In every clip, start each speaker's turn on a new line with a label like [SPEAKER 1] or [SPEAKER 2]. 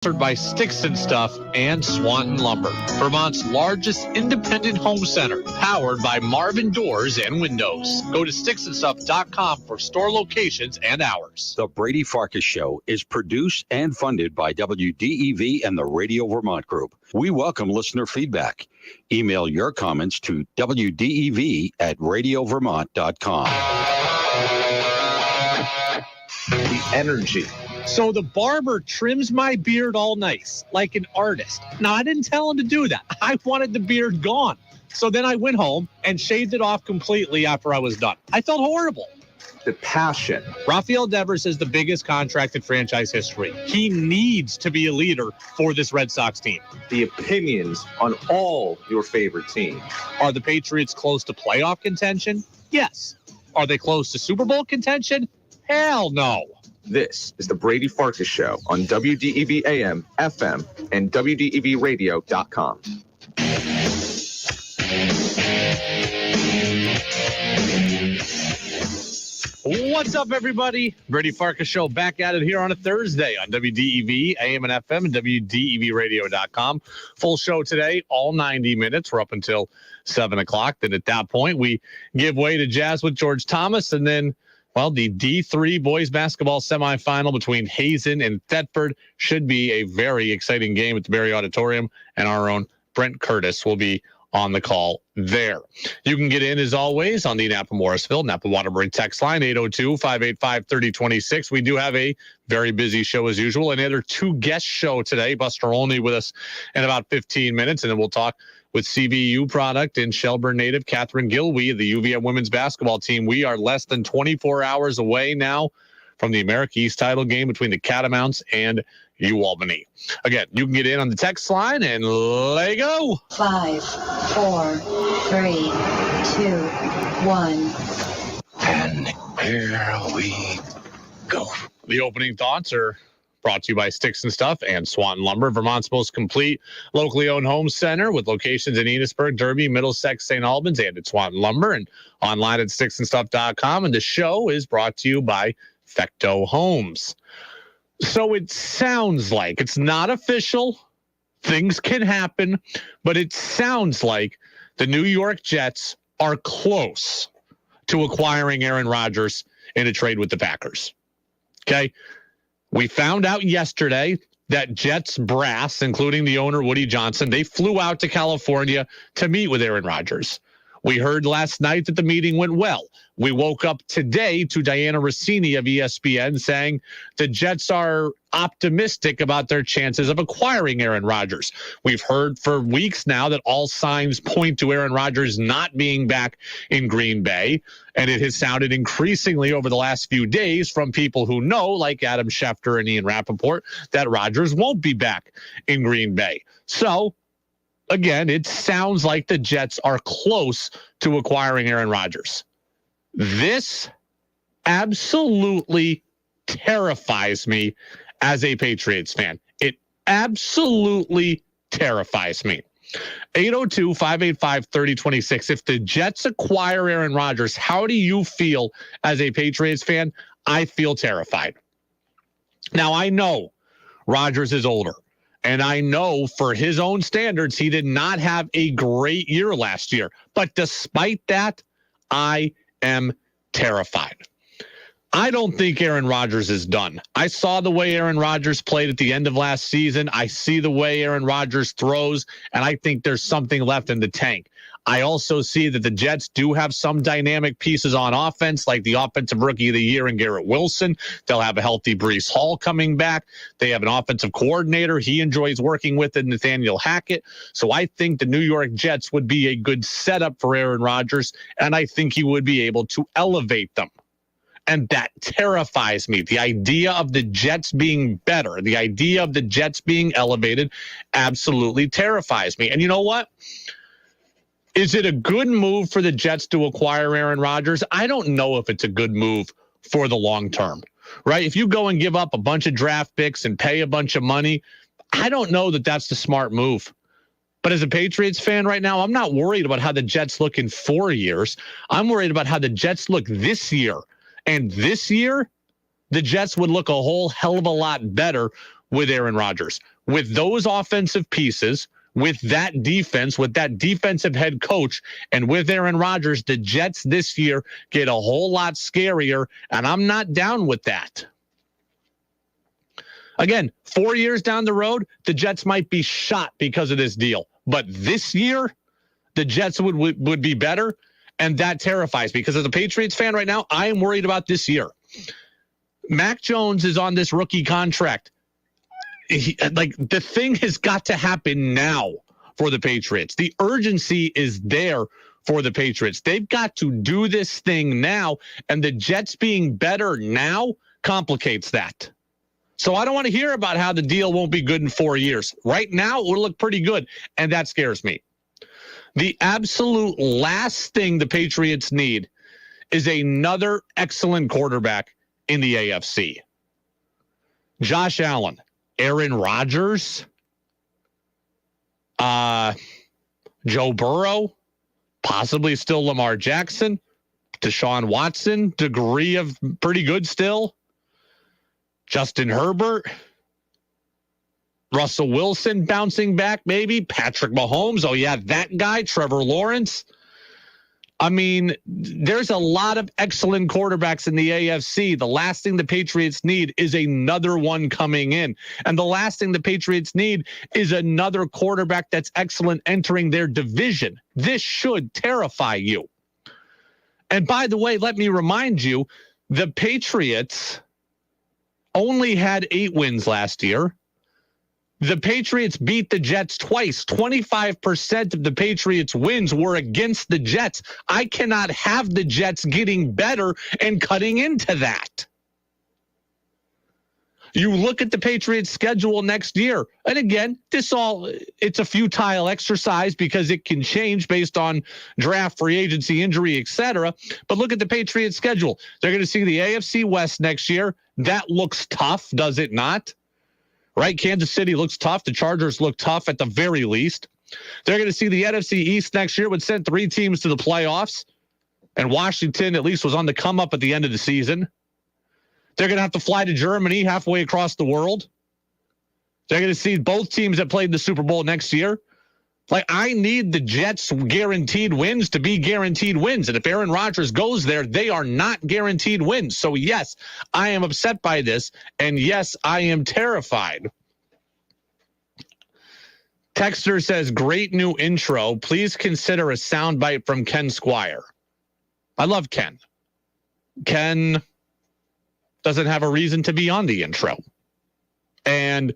[SPEAKER 1] Sponsored by Sticks and Stuff and Swanton Lumber, Vermont's largest independent home center, powered by Marvin Doors and Windows. Go to sticksandstuff.com for store locations and hours.
[SPEAKER 2] The Brady Farkas Show is produced and funded by WDEV and the Radio Vermont Group. We welcome listener feedback. Email your comments to wdev@radiovermont.com.
[SPEAKER 3] The energy.
[SPEAKER 1] So the barber trims my beard all nice, like an artist. Now, I didn't tell him to do that. I wanted the beard gone. So then I went home and shaved it off completely after I was done. I felt horrible.
[SPEAKER 3] The passion.
[SPEAKER 1] Rafael Devers is the biggest contract in franchise history. He needs to be a leader for this Red Sox team.
[SPEAKER 3] The opinions on all your favorite teams.
[SPEAKER 1] Are the Patriots close to playoff contention? Yes. Are they close to Super Bowl contention? Hell no.
[SPEAKER 3] This is the Brady Farkas Show on WDEV AM, FM, and WDEVradio.com.
[SPEAKER 1] What's up, everybody? Brady Farkas Show back at it here on a Thursday on WDEV AM and FM and WDEVradio.com. Full show today, all 90 minutes. We're up until 7 o'clock. Then at that point, we give way to Jazz with George Thomas, and then the D3 boys basketball semifinal between Hazen and Thetford should be a very exciting game at the Berry Auditorium, and our own Brent Curtis will be on the call there. You can get in, as always, on the Napa-Morrisville, Napa-Waterbury text line, 802-585-3026. We do have a very busy show as usual. Another two-guest show today. Buster Olney with us in about 15 minutes, and then we'll talk with CVU product and Shelburne native Catherine Gilwee of the UVM women's basketball team. We are less than 24 hours away now from the America East title game between the Catamounts and Albany. Again, you can get in on the text line and let go.
[SPEAKER 4] 5, 4, 3, 2, 1.
[SPEAKER 5] And here we go.
[SPEAKER 1] The opening thoughts are brought to you by Sticks and Stuff and Swanton Lumber, Vermont's most complete locally owned home center with locations in Enosburg, Derby, Middlesex, St. Albans, and at Swanton Lumber, and online at sticksandstuff.com. And the show is brought to you by Fecto Homes. So it sounds like, it's not official, things can happen, but it sounds like the New York Jets are close to acquiring Aaron Rodgers in a trade with the Packers. Okay? We found out yesterday that Jets brass, including the owner, Woody Johnson, they flew out to California to meet with Aaron Rodgers. We heard last night that the meeting went well. We woke up today to Diana Rossini of ESPN saying the Jets are optimistic about their chances of acquiring Aaron Rodgers. We've heard for weeks now that all signs point to Aaron Rodgers not being back in Green Bay, and it has sounded increasingly over the last few days from people who know, like Adam Schefter and Ian Rappaport, that Rodgers won't be back in Green Bay. So, again, it sounds like the Jets are close to acquiring Aaron Rodgers. This absolutely terrifies me as a Patriots fan. It absolutely terrifies me. 802-585-3026. If the Jets acquire Aaron Rodgers, how do you feel as a Patriots fan? I feel terrified. Now, I know Rodgers is older. And I know for his own standards, he did not have a great year last year. But despite that, I am terrified. I don't think Aaron Rodgers is done. I saw the way Aaron Rodgers played at the end of last season. I see the way Aaron Rodgers throws, and I think there's something left in the tank. I also see that the Jets do have some dynamic pieces on offense, like the offensive rookie of the year in Garrett Wilson. They'll have a healthy Breece Hall coming back. They have an offensive coordinator he enjoys working with, Nathaniel Hackett. So I think the New York Jets would be a good setup for Aaron Rodgers, and I think he would be able to elevate them. And that terrifies me. The idea of the Jets being better, the idea of the Jets being elevated absolutely terrifies me. And you know what? Is it a good move for the Jets to acquire Aaron Rodgers? I don't know if it's a good move for the long term, right? If you go and give up a bunch of draft picks and pay a bunch of money, I don't know that that's the smart move. But as a Patriots fan right now, I'm not worried about how the Jets look in 4 years. I'm worried about how the Jets look this year. And this year, the Jets would look a whole hell of a lot better with Aaron Rodgers. With those offensive pieces, with that defense, with that defensive head coach, and with Aaron Rodgers, the Jets this year get a whole lot scarier, and I'm not down with that. Again, 4 years down the road, the Jets might be shot because of this deal. But this year, the Jets would be better, and that terrifies me because as a Patriots fan right now, I am worried about this year. Mac Jones is on this rookie contract. The thing has got to happen now for the Patriots. The urgency is there for the Patriots. They've got to do this thing now, and the Jets being better now complicates that. So I don't want to hear about how the deal won't be good in 4 years. Right now, it will look pretty good, and that scares me. The absolute last thing the Patriots need is another excellent quarterback in the AFC. Josh Allen, Aaron Rodgers, Joe Burrow, possibly still Lamar Jackson, Deshaun Watson, degree of pretty good still, Justin Herbert, Russell Wilson bouncing back maybe, Patrick Mahomes, oh yeah, that guy, Trevor Lawrence. I mean, there's a lot of excellent quarterbacks in the AFC. The last thing the Patriots need is another one coming in. And the last thing the Patriots need is another quarterback that's excellent entering their division. This should terrify you. And by the way, let me remind you, the Patriots only had 8 wins last year. The Patriots beat the Jets twice. 25% of the Patriots' wins were against the Jets. I cannot have the Jets getting better and cutting into that. You look at the Patriots' schedule next year, and again, it's a futile exercise because it can change based on draft, free agency, injury, etc. But look at the Patriots' schedule. They're going to see the AFC West next year. That looks tough, does it not? Right? Kansas City looks tough. The Chargers look tough at the very least. They're going to see the NFC East next year, would send 3 teams to the playoffs. And Washington at least was on the come up at the end of the season. They're going to have to fly to Germany halfway across the world. They're going to see both teams that played the Super Bowl next year. I need the Jets guaranteed wins to be guaranteed wins. And if Aaron Rodgers goes there, they are not guaranteed wins. So yes, I am upset by this. And yes, I am terrified. Texter says, great new intro. Please consider a soundbite from Ken Squire. I love Ken. Ken doesn't have a reason to be on the intro. And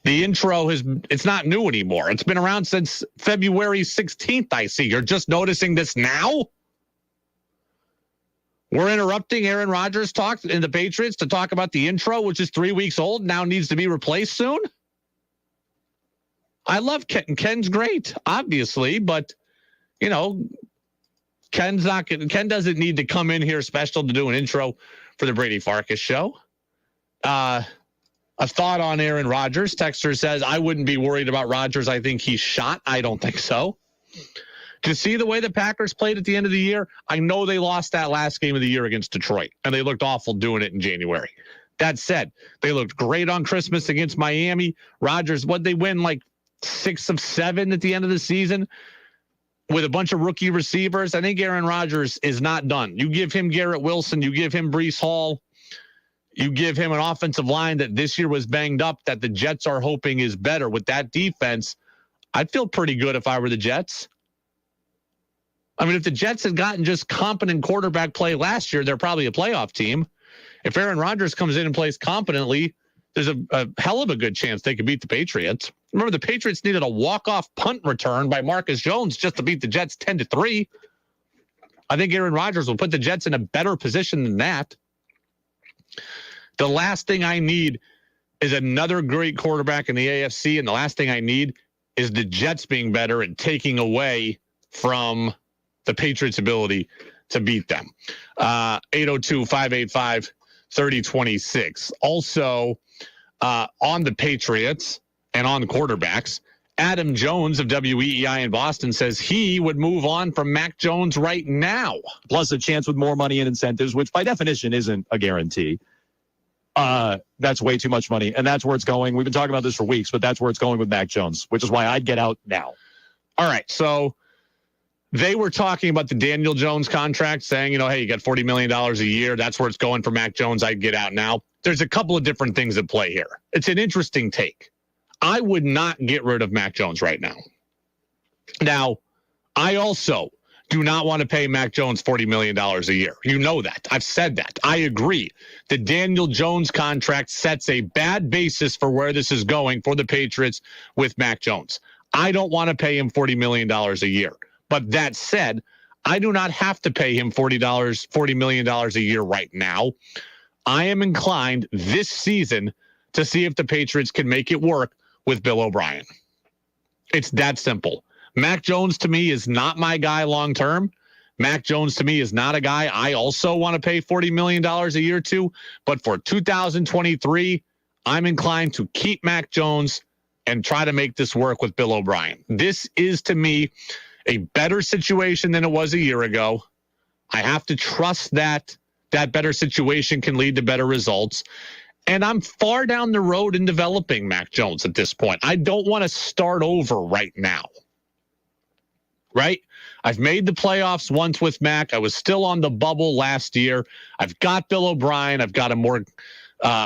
[SPEAKER 1] the intro it's not new anymore. It's been around since February 16th, I see. You're just noticing this now? We're interrupting Aaron Rodgers talk in the Patriots to talk about the intro, which is 3 weeks old, now needs to be replaced soon. I love Ken. Ken's great, obviously, but, Ken doesn't need to come in here special to do an intro for the Brady Farkas show. A thought on Aaron Rodgers. Texter says, I wouldn't be worried about Rodgers. I think he's shot. I don't think so. To see the way the Packers played at the end of the year, I know they lost that last game of the year against Detroit, and they looked awful doing it in January. That said, they looked great on Christmas against Miami. Rodgers, what'd they win, 6 of 7 at the end of the season with a bunch of rookie receivers? I think Aaron Rodgers is not done. You give him Garrett Wilson, you give him Breece Hall, you give him an offensive line that this year was banged up that the Jets are hoping is better. With that defense, I'd feel pretty good if I were the Jets. I mean, if the Jets had gotten just competent quarterback play last year, they're probably a playoff team. If Aaron Rodgers comes in and plays competently, there's a hell of a good chance they could beat the Patriots. Remember, the Patriots needed a walk-off punt return by Marcus Jones just to beat the Jets 10-3. I think Aaron Rodgers will put the Jets in a better position than that. The last thing I need is another great quarterback in the AFC, and the last thing I need is the Jets being better and taking away from the Patriots' ability to beat them. 802-585-3026. Also, on the Patriots and on quarterbacks, Adam Jones of WEEI in Boston says he would move on from Mac Jones right now.
[SPEAKER 6] Plus a chance with more money and incentives, which by definition isn't a guarantee. That's way too much money, and that's where it's going. We've been talking about this for weeks, but that's where it's going with Mac Jones, which is why I'd get out now.
[SPEAKER 1] All right, so they were talking about the Daniel Jones contract, saying, hey, you got $40 million a year. That's where it's going for Mac Jones. I'd get out now. There's a couple of different things at play here. It's an interesting take. I would not get rid of Mac Jones right now. Now, I also do not want to pay Mac Jones $40 million a year. You know that. I've said that. I agree. The Daniel Jones contract sets a bad basis for where this is going for the Patriots with Mac Jones. I don't want to pay him $40 million a year. But that said, I do not have to pay him $40 million a year right now. I am inclined this season to see if the Patriots can make it work with Bill O'Brien. It's that simple. Mac Jones to me is not my guy long term. Mac Jones to me is not a guy I also want to pay $40 million a year to. But for 2023, I'm inclined to keep Mac Jones and try to make this work with Bill O'Brien. This is to me a better situation than it was a year ago. I have to trust that better situation can lead to better results. And I'm far down the road in developing Mac Jones at this point. I don't want to start over right now. Right? I've made the playoffs once with Mac. I was still on the bubble last year. I've got Bill O'Brien. I've got a more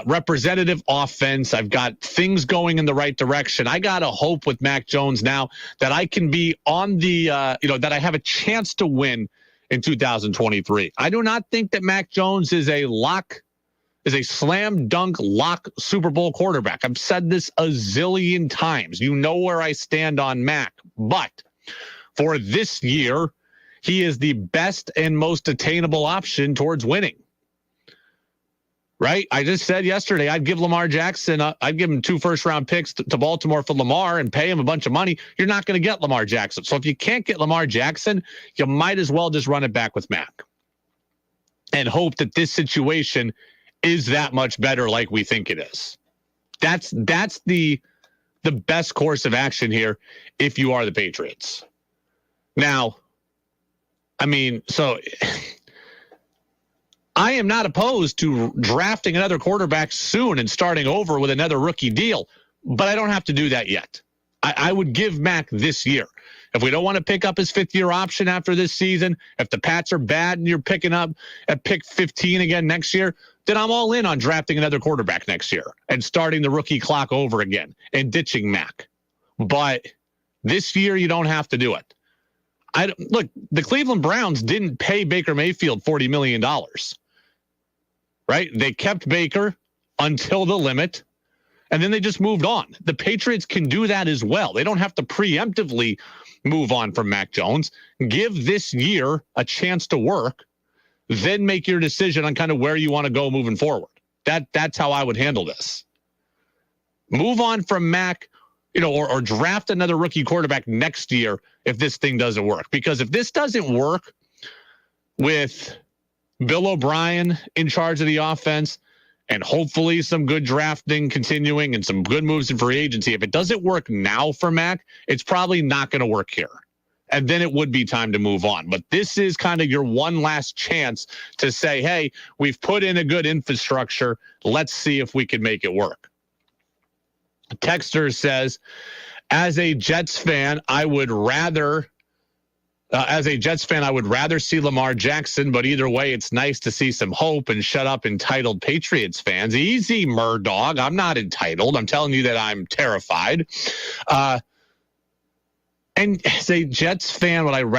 [SPEAKER 1] representative offense. I've got things going in the right direction. I got to hope with Mac Jones now that I can be on the, that I have a chance to win in 2023. I do not think that Mac Jones is a slam dunk lock Super Bowl quarterback. I've said this a zillion times. You know where I stand on Mac. But for this year, he is the best and most attainable option towards winning. Right? I just said yesterday, I'd give Lamar Jackson, I'd give him 2 first-round picks to Baltimore for Lamar and pay him a bunch of money. You're not going to get Lamar Jackson. So if you can't get Lamar Jackson, you might as well just run it back with Mac and hope that this situation is that much better like we think it is. That's the best course of action here if you are the Patriots. Now, I mean, so I am not opposed to drafting another quarterback soon and starting over with another rookie deal, but I don't have to do that yet. I would give Mac this year. If we don't want to pick up his 5th-year option after this season, if the Pats are bad and you're picking up at pick 15 again next year, then I'm all in on drafting another quarterback next year and starting the rookie clock over again and ditching Mac. But this year, you don't have to do it. Look, the Cleveland Browns didn't pay Baker Mayfield $40 million. Right? They kept Baker until the limit, and then they just moved on. The Patriots can do that as well. They don't have to preemptively move on from Mac Jones. Give this year a chance to work, then make your decision on kind of where you want to go moving forward. That's how I would handle this. Move on from Mac, or draft another rookie quarterback next year if this thing doesn't work. Because if this doesn't work with Bill O'Brien in charge of the offense and hopefully some good drafting continuing and some good moves in free agency, if it doesn't work now for Mac, it's probably not going to work here. And then it would be time to move on. But this is kind of your one last chance to say, hey, we've put in a good infrastructure. Let's see if we can make it work. Texter says, as a Jets fan, I would rather see Lamar Jackson, but either way, it's nice to see some hope and shut up entitled Patriots fans. Easy, Murdog. I'm not entitled. I'm telling you that I'm terrified. And as a Jets fan, I'd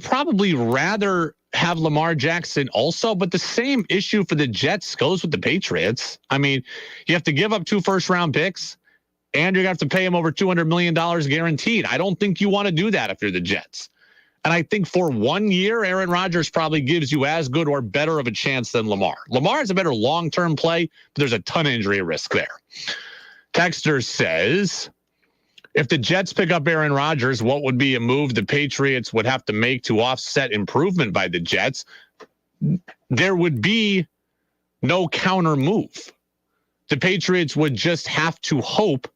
[SPEAKER 1] probably rather have Lamar Jackson also, but the same issue for the Jets goes with the Patriots. I mean, you have to give up 2 first-round picks, and you're going to have to pay him over $200 million guaranteed. I don't think you want to do that if you're the Jets. And I think for 1 year, Aaron Rodgers probably gives you as good or better of a chance than Lamar. Lamar is a better long-term play, but there's a ton of injury risk there. Texter says, if the Jets pick up Aaron Rodgers, what would be a move the Patriots would have to make to offset improvement by the Jets? There would be no counter move. The Patriots would just have to hope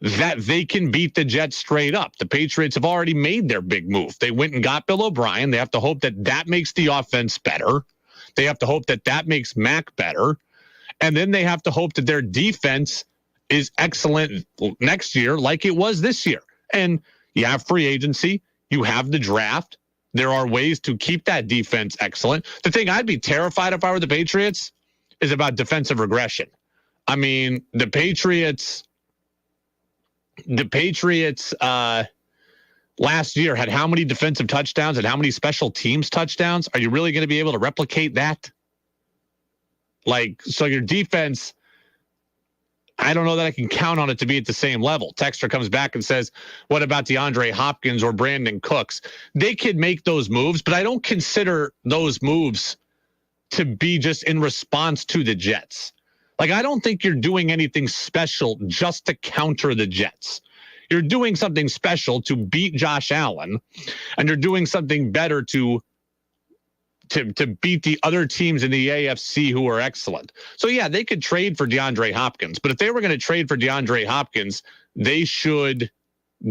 [SPEAKER 1] that they can beat the Jets straight up. The Patriots have already made their big move. They went and got Bill O'Brien. They have to hope that makes the offense better. They have to hope that that makes Mac better. And then they have to hope that their defense is excellent next year like it was this year. And you have free agency. You have the draft. There are ways to keep that defense excellent. The thing I'd be terrified if I were the Patriots is about defensive regression. I mean, the Patriots last year had how many defensive touchdowns and how many special teams touchdowns? Are you really going to be able to replicate that? So your defense, I don't know that I can count on it to be at the same level. Texter comes back and says, what about DeAndre Hopkins or Brandon Cooks? They could make those moves, but I don't consider those moves to be just in response to the Jets. I don't think you're doing anything special just to counter the Jets. You're doing something special to beat Josh Allen, and you're doing something better to beat the other teams in the AFC who are excellent. So, yeah, they could trade for DeAndre Hopkins. But if they were going to trade for DeAndre Hopkins, they should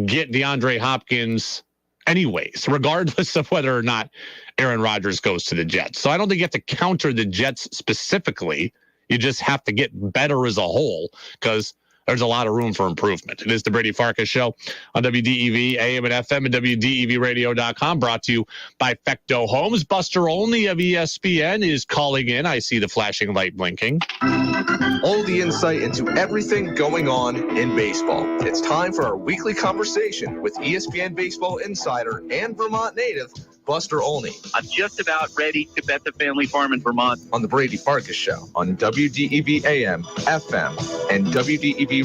[SPEAKER 1] get DeAndre Hopkins anyways, regardless of whether or not Aaron Rodgers goes to the Jets. So I don't think you have to counter the Jets specifically. You just have to get better as a whole because there's a lot of room for improvement. It is the Brady Farkas Show on WDEV, AM and FM, and WDEVradio.com, brought to you by Fecto Homes. Buster Olney of ESPN is calling in. I see the flashing light blinking.
[SPEAKER 3] All the insight into everything going on in baseball. It's time for our weekly conversation with ESPN baseball insider and Vermont native, Buster Olney.
[SPEAKER 7] I'm just about ready to bet the family farm in Vermont.
[SPEAKER 3] On the Brady Farkas Show on WDEV AM, FM, and WDEVradio.com.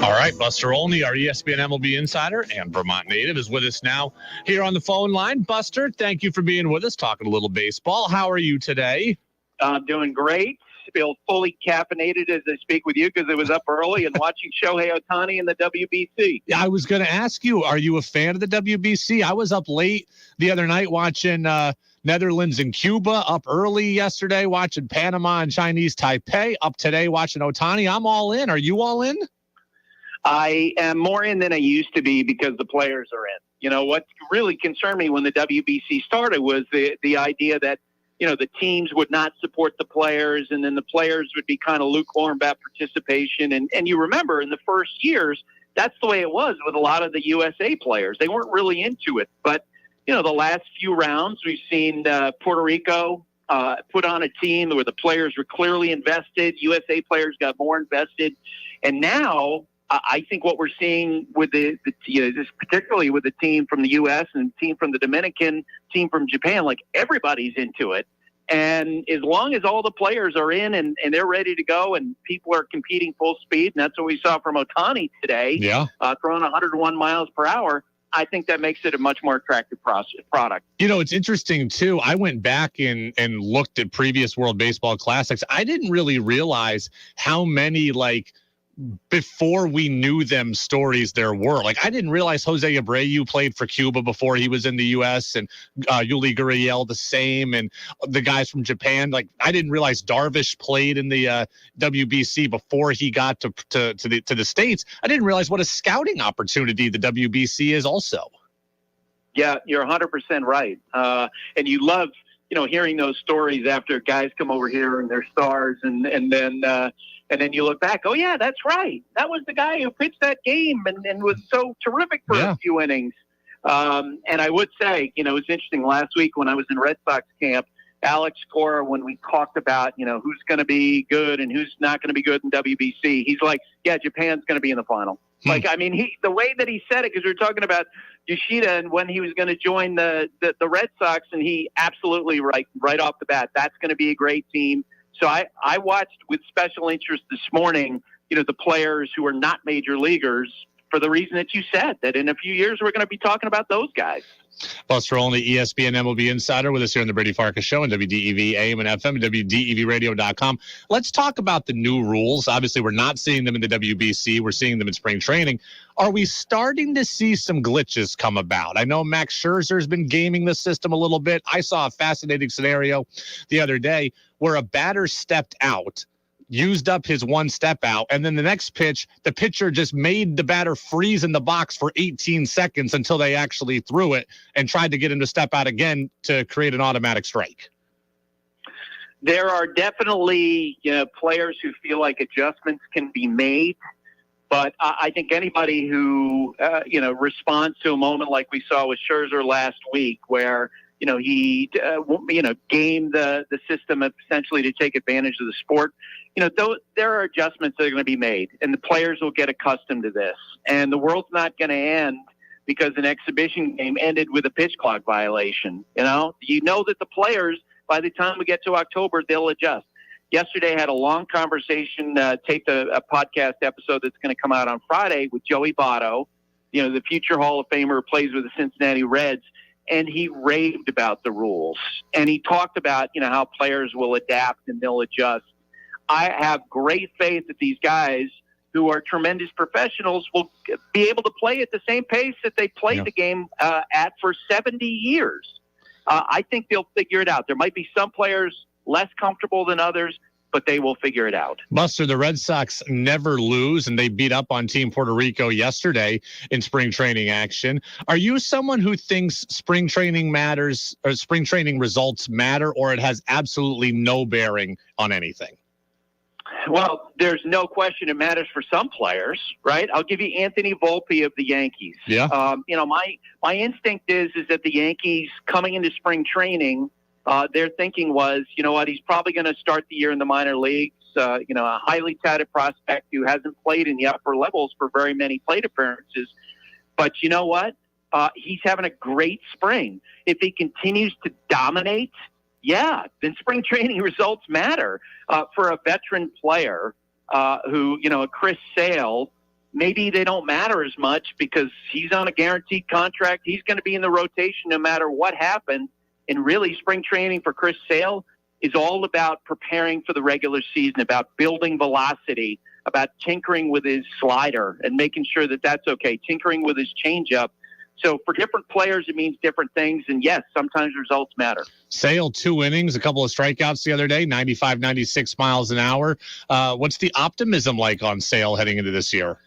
[SPEAKER 1] All right, Buster Olney, our ESPN MLB insider and Vermont native, is with us now here on the phone line. Buster, thank you for being with us, talking a little baseball. How are you today?
[SPEAKER 7] I'm doing great. Feel fully caffeinated as I speak with you because it was up early and watching Shohei Ohtani in the WBC.
[SPEAKER 1] I was going to ask you, are you a fan of the WBC? I was up late the other night watching Netherlands and Cuba, up early yesterday watching Panama and Chinese Taipei, up today watching Ohtani. I'm all in. Are you all in?
[SPEAKER 7] I am more in than I used to be because the players are in. You know, what really concerned me when the WBC started was the idea that, you know, the teams would not support the players, and then the players would be kind of lukewarm about participation. And you remember in the first years, that's the way it was with a lot of the USA players. They weren't really into it. But, you know, the last few rounds, we've seen Puerto Rico put on a team where the players were clearly invested. USA players got more invested. And now I think what we're seeing with particularly with the team from the U.S. and team from the Dominican, team from Japan, like everybody's into it. And as long as all the players are in and they're ready to go and people are competing full speed, and that's what we saw from Ohtani today, throwing 101 miles per hour, I think that makes it a much more attractive product.
[SPEAKER 1] You know, it's interesting, too. I went back and looked at previous World Baseball Classics. I didn't really realize how many, before we knew them stories there were. I didn't realize Jose Abreu played for Cuba before he was in the U.S. and Yuli Gurriel the same, and the guys from Japan. I didn't realize Darvish played in the WBC before he got to the States. I didn't realize what a scouting opportunity the WBC is also.
[SPEAKER 7] Yeah, you're 100% right. And you love, hearing those stories after guys come over here and they're stars and then you look back, oh, yeah, that's right. That was the guy who pitched that game and was so terrific for a few innings. And I would say, it's interesting. Last week when I was in Red Sox camp, Alex Cora, when we talked about, who's going to be good and who's not going to be good in WBC, he's like, yeah, Japan's going to be in the final. The way that he said it, because we were talking about Yoshida and when he was going to join the Red Sox, and he absolutely right off the bat, that's going to be a great team. So I watched with special interest this morning, the players who are not major leaguers for the reason that you said, that in a few years we're going to be talking about those guys.
[SPEAKER 1] Buster Olney, ESPN MLB insider, with us here on the Brady Farkas Show on WDEV, AM and FM, and WDEVradio.com. Let's talk about the new rules. Obviously, we're not seeing them in the WBC. We're seeing them in spring training. Are we starting to see some glitches come about? I know Max Scherzer's been gaming the system a little bit. I saw a fascinating scenario the other day where a batter stepped out used up his one step out, and then the next pitch, the pitcher just made the batter freeze in the box for 18 seconds until they actually threw it and tried to get him to step out again to create an automatic strike.
[SPEAKER 7] There are definitely, players who feel like adjustments can be made, but I think anybody who, responds to a moment like we saw with Scherzer last week, where he gamed the system essentially to take advantage of the sport. There are adjustments that are going to be made, and the players will get accustomed to this. And the world's not going to end because an exhibition game ended with a pitch clock violation. That the players, by the time we get to October, they'll adjust. Yesterday, I had a long conversation, taped a podcast episode that's going to come out on Friday with Joey Votto, the future Hall of Famer who plays with the Cincinnati Reds. And he raved about the rules. And he talked about, how players will adapt and they'll adjust. I have great faith that these guys who are tremendous professionals will be able to play at the same pace that they played the game at for 70 years. I think they'll figure it out. There might be some players less comfortable than others, but they will figure it out.
[SPEAKER 1] Buster, the Red Sox never lose, and they beat up on Team Puerto Rico yesterday in spring training action. Are you someone who thinks spring training matters, or spring training results matter, or it has absolutely no bearing on anything?
[SPEAKER 7] Well, there's no question it matters for some players, right? I'll give you Anthony Volpe of the Yankees.
[SPEAKER 1] Yeah.
[SPEAKER 7] My instinct is that the Yankees coming into spring training, their thinking was, he's probably going to start the year in the minor leagues. A highly touted prospect who hasn't played in the upper levels for very many plate appearances. But you know what? He's having a great spring. If he continues to dominate, then spring training results matter. For a veteran player who, Chris Sale, maybe they don't matter as much because he's on a guaranteed contract. He's going to be in the rotation no matter what happens. And really, spring training for Chris Sale is all about preparing for the regular season, about building velocity, about tinkering with his slider and making sure that that's okay, tinkering with his changeup. So for different players, it means different things. And yes, sometimes results matter.
[SPEAKER 1] Sale, 2 innings, a couple of strikeouts the other day, 95, 96 miles an hour. What's the optimism like on Sale heading into this year?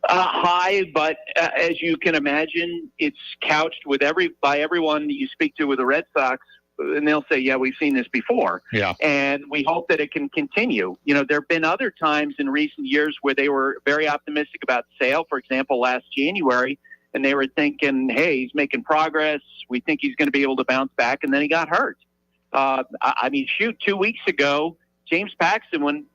[SPEAKER 7] High, but as you can imagine, it's couched with by everyone that you speak to with the Red Sox, and they'll say, yeah, we've seen this before.
[SPEAKER 1] Yeah.
[SPEAKER 7] And we hope that it can continue. There have been other times in recent years where they were very optimistic about Sale, for example, last January, and they were thinking, hey, he's making progress. We think he's going to be able to bounce back, and then he got hurt. 2 weeks ago, James Paxton, when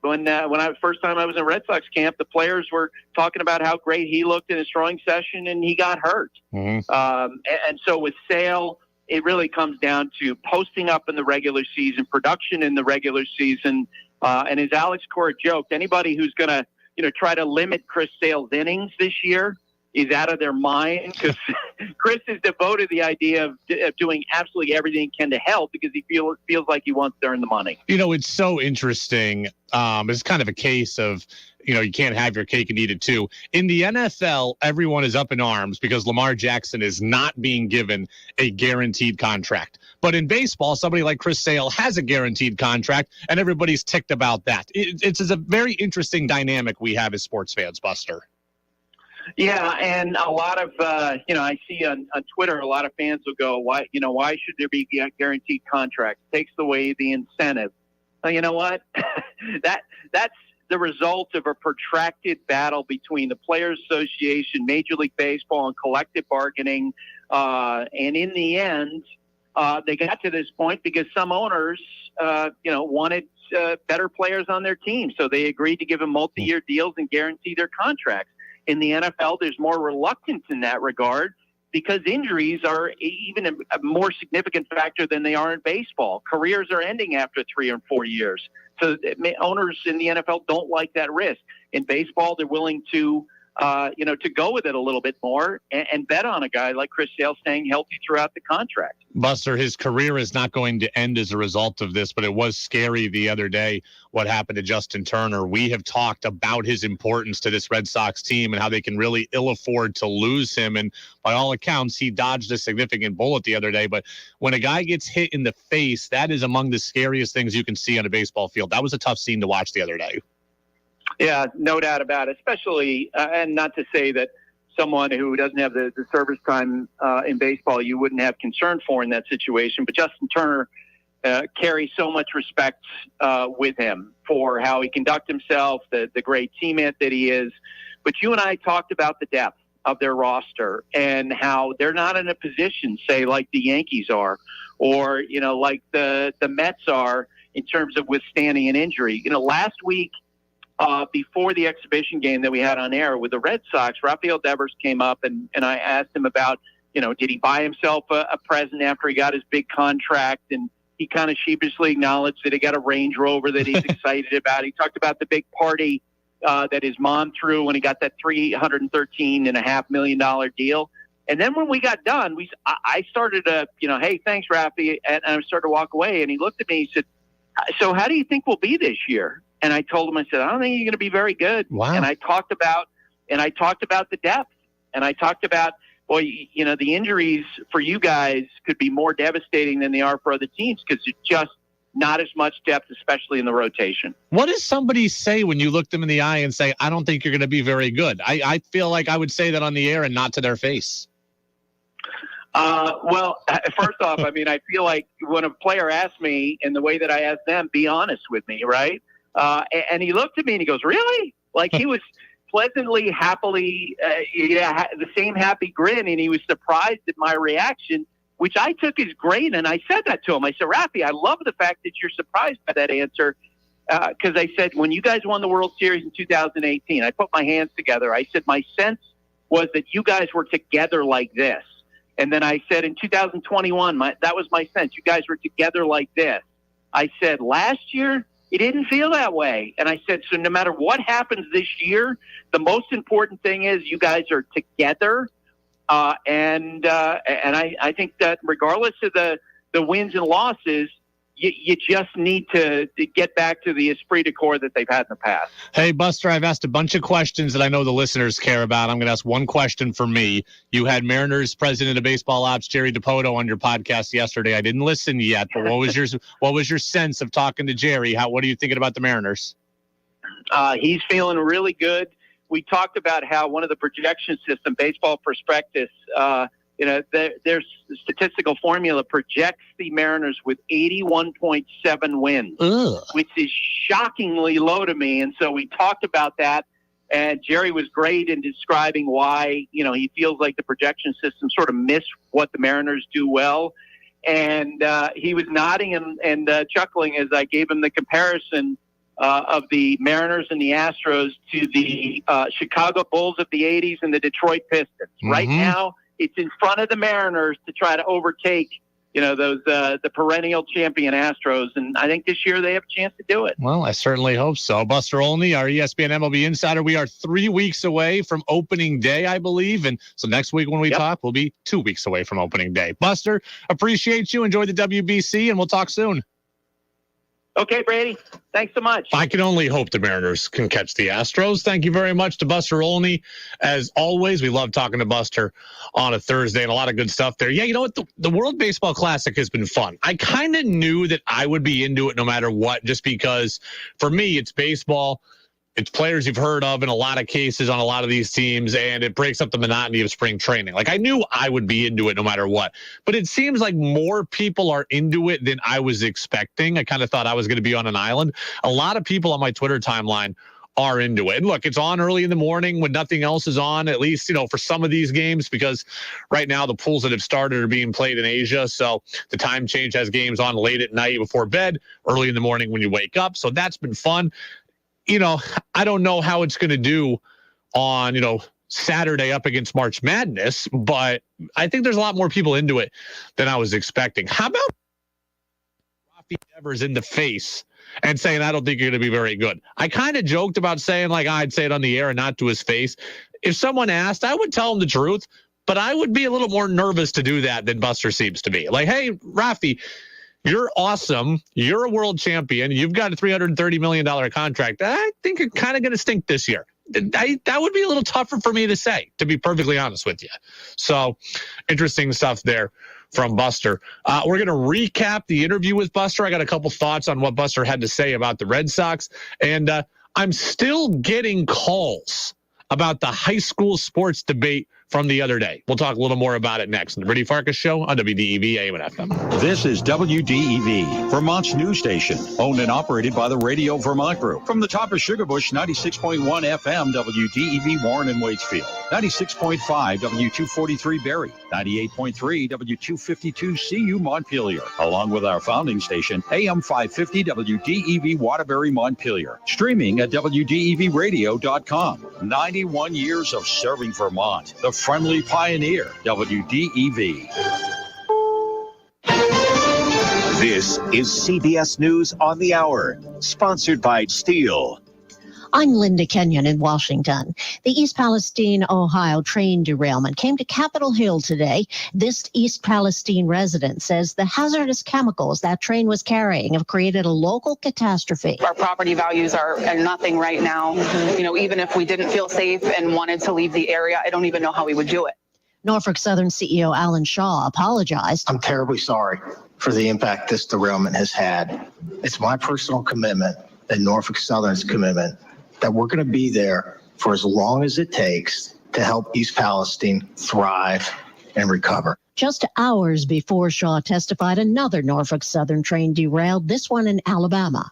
[SPEAKER 7] first time I was in Red Sox camp, the players were talking about how great he looked in his throwing session, and he got hurt.
[SPEAKER 1] Mm-hmm.
[SPEAKER 7] And so with Sale, it really comes down to posting up in the regular season, production in the regular season. And as Alex Cora joked, anybody who's going to try to limit Chris Sale's innings this year is out of their mind, because Chris is devoted to the idea of doing absolutely everything he can to help, because he feels like he wants to earn the money.
[SPEAKER 1] It's so interesting. It's kind of a case of, you can't have your cake and eat it too. In the NFL, everyone is up in arms because Lamar Jackson is not being given a guaranteed contract. But in baseball, somebody like Chris Sale has a guaranteed contract, and everybody's ticked about that. It's a very interesting dynamic we have as sports fans, Buster.
[SPEAKER 7] Yeah, and a lot of, I see on Twitter, a lot of fans will go, why should there be a guaranteed contract? It takes away the incentive. Well, you know what? That's the result of a protracted battle between the Players Association, Major League Baseball, and collective bargaining. And in the end, they got to this point because some owners, wanted better players on their team. So they agreed to give them multi-year deals and guarantee their contracts. In the NFL, there's more reluctance in that regard because injuries are even a more significant factor than they are in baseball. Careers are ending after 3 or 4 years. So owners in the NFL don't like that risk. In baseball, they're willing to to go with it a little bit more and bet on a guy like Chris Sale staying healthy throughout the contract.
[SPEAKER 1] Buster, his career is not going to end as a result of this, but it was scary the other day what happened to Justin Turner. We have talked about his importance to this Red Sox team and how they can really ill afford to lose him. And by all accounts, he dodged a significant bullet the other day. But when a guy gets hit in the face, that is among the scariest things you can see on a baseball field. That was a tough scene to watch the other day.
[SPEAKER 7] Yeah, no doubt about it, especially, and not to say that someone who doesn't have the service time in baseball you wouldn't have concern for in that situation, but Justin Turner carries so much respect with him for how he conducts himself, the great teammate that he is. But you and I talked about the depth of their roster and how they're not in a position, say, like the Yankees are, or, like the Mets are in terms of withstanding an injury. Last week, before the exhibition game that we had on air with the Red Sox, Rafael Devers came up and I asked him about, did he buy himself a present after he got his big contract? And he kind of sheepishly acknowledged that he got a Range Rover that he's excited about. He talked about the big party that his mom threw when he got that $313.5 million deal. And then when we got done, I started to, hey, thanks, Rafi. And I started to walk away. And he looked at me, he said, so how do you think we'll be this year? And I told him, I said, I don't think you're going to be very good.
[SPEAKER 1] Wow.
[SPEAKER 7] And I talked about the depth, and I talked about, the injuries for you guys could be more devastating than they are for other teams because it's just not as much depth, especially in the rotation.
[SPEAKER 1] What does somebody say when you look them in the eye and say, I don't think you're going to be very good? I feel like I would say that on the air and not to their face.
[SPEAKER 7] Well, first off, I feel like when a player asks me in the way that I ask them, be honest with me, right? And he looked at me and he goes, really? Like he was pleasantly, happily, the same happy grin. And he was surprised at my reaction, which I took as great. And I said that to him. I said, Rafi, I love the fact that you're surprised by that answer. Because I said, when you guys won the World Series in 2018, I put my hands together. I said, my sense was that you guys were together like this. And then I said, in 2021, that was my sense. You guys were together like this. I said, last year, it didn't feel that way. And I said, so no matter what happens this year, the most important thing is you guys are together. And I think that regardless of the wins and losses, you just need to get back to the esprit de corps that they've had in the past.
[SPEAKER 1] Hey, Buster, I've asked a bunch of questions that I know the listeners care about. I'm going to ask one question for me. You had Mariners president of baseball ops, Jerry DiPoto, on your podcast yesterday. I didn't listen yet, but what was your sense of talking to Jerry? What are you thinking about the Mariners?
[SPEAKER 7] He's feeling really good. We talked about how one of the projection system, Baseball Prospectus, their statistical formula projects the Mariners with 81.7 wins, which is shockingly low to me. And so we talked about that. And Jerry was great in describing why, he feels like the projection system sort of missed what the Mariners do well. And he was nodding and chuckling as I gave him the comparison of the Mariners and the Astros to the Chicago Bulls of the 80s and the Detroit Pistons. Mm-hmm. Right now, it's in front of the Mariners to try to overtake, those the perennial champion Astros. And I think this year they have a chance to do it.
[SPEAKER 1] Well, I certainly hope so. Buster Olney, our ESPN MLB insider. We are 3 weeks away from opening day, I believe. And so next week when we talk, we'll be 2 weeks away from opening day. Buster, appreciate you. Enjoy the WBC, and we'll talk soon.
[SPEAKER 7] Okay, Brady. Thanks so much.
[SPEAKER 1] I can only hope the Mariners can catch the Astros. Thank you very much to Buster Olney. As always, we love talking to Buster on a Thursday and a lot of good stuff there. Yeah, you know what? The World Baseball Classic has been fun. I kind of knew that I would be into it no matter what, just because for me, it's baseball. It's players you've heard of in a lot of cases on a lot of these teams, and it breaks up the monotony of spring training. Like, I knew I would be into it no matter what, but it seems like more people are into it than I was expecting. I kind of thought I was going to be on an island. A lot of people on my Twitter timeline are into it. And look, it's on early in the morning when nothing else is on, at least, for some of these games, because right now the pools that have started are being played in Asia. So the time change has games on late at night before bed, early in the morning when you wake up. So that's been fun. I don't know how it's going to do on, Saturday up against March Madness, but I think there's a lot more people into it than I was expecting. How about Rafi Devers in the face and saying, I don't think you're going to be very good? I kind of joked about saying, I'd say it on the air and not to his face. if someone asked, I would tell them the truth, but I would be a little more nervous to do that than Buster seems to be. Like, hey, Rafi, you're awesome. You're a world champion. You've got a $330 million contract. I think you're kind of going to stink this year. That would be a little tougher for me to say, to be perfectly honest with you. So interesting stuff there from Buster. We're going to recap the interview with Buster. I got a couple thoughts on what Buster had to say about the Red Sox. And I'm still getting calls about the high school sports debate from the other day. We'll talk a little more about it next in the Brady Farkas Show on WDEV AM and FM.
[SPEAKER 2] This is WDEV, Vermont's news station, owned and operated by the Radio Vermont Group. From the top of Sugarbush, 96.1 FM, WDEV Warren and Waitsfield, 96.5 W243 Barrie, 98.3 W252 CU Montpelier, along with our founding station, AM 550 WDEV Waterbury Montpelier, streaming at WDEVradio.com. 91 years of serving Vermont. The friendly pioneer, WDEV.
[SPEAKER 8] This is CBS News on the Hour, sponsored by Steel.
[SPEAKER 9] I'm Linda Kenyon in Washington. The East Palestine, Ohio train derailment came to Capitol Hill today. This East Palestine resident says the hazardous chemicals that train was carrying have created a local catastrophe.
[SPEAKER 10] Our property values are nothing right now. You know, even if we didn't feel safe and wanted to leave the area, I don't even know how we would do it.
[SPEAKER 9] Norfolk Southern CEO Alan Shaw apologized.
[SPEAKER 11] I'm terribly sorry for the impact this derailment has had. It's my personal commitment and Norfolk Southern's commitment that we're going to be there for as long as it takes to help East Palestine thrive and recover.
[SPEAKER 9] Just hours before Shaw testified, another Norfolk Southern train derailed, this one in Alabama.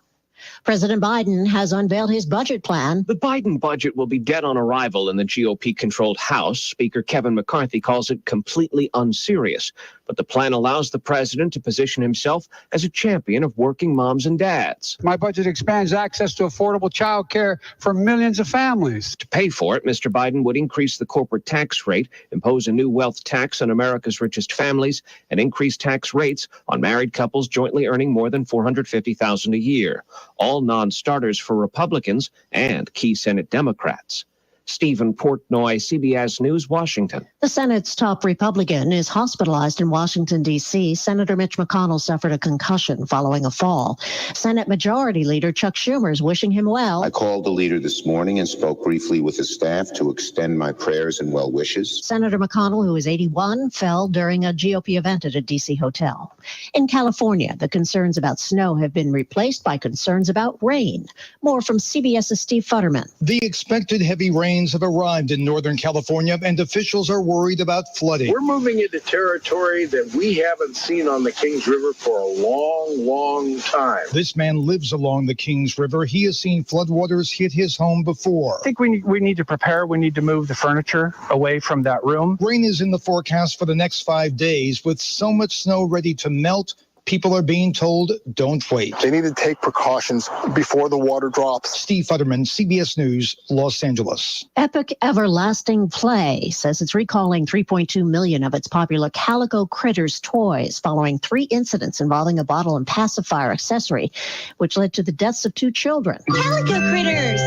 [SPEAKER 9] President Biden has unveiled his budget plan.
[SPEAKER 12] The Biden budget will be dead on arrival in the GOP-controlled House. Speaker Kevin McCarthy calls it completely unserious. But the plan allows the president to position himself as a champion of working moms and dads.
[SPEAKER 13] My budget expands access to affordable child care for millions of families.
[SPEAKER 12] To pay for it, Mr. Biden would increase the corporate tax rate, impose a new wealth tax on America's richest families, and increase tax rates on married couples jointly earning more than $450,000 a year. All non-starters for Republicans and key Senate Democrats. Stephen Portnoy, CBS News, Washington.
[SPEAKER 9] The Senate's top Republican is hospitalized in Washington, D.C. Senator Mitch McConnell suffered a concussion following a fall. Senate Majority Leader Chuck Schumer is wishing him well.
[SPEAKER 14] I called the leader this morning and spoke briefly with his staff to extend my prayers and well wishes.
[SPEAKER 9] Senator McConnell, who is 81, fell during a GOP event at a D.C. hotel. In California, the concerns about snow have been replaced by concerns about rain. More from CBS's Steve Futterman.
[SPEAKER 15] The expected heavy rains have arrived in Northern California, and officials are worried about flooding.
[SPEAKER 16] We're moving into territory that we haven't seen on the Kings River for a long, long time.
[SPEAKER 15] This man lives along the Kings River. He has seen floodwaters hit his home before.
[SPEAKER 13] I think we need to prepare. We need to move the furniture away from that room.
[SPEAKER 15] Rain is in the forecast for the next 5 days. With so much snow ready to melt, people are being told, don't wait.
[SPEAKER 17] They need to take precautions before the water drops.
[SPEAKER 15] Steve Futterman, CBS News, Los Angeles.
[SPEAKER 9] Epic Everlasting Play says it's recalling 3.2 million of its popular Calico Critters toys following 3 incidents involving a bottle and pacifier accessory, which led to the deaths of 2 children.
[SPEAKER 18] Calico Critters!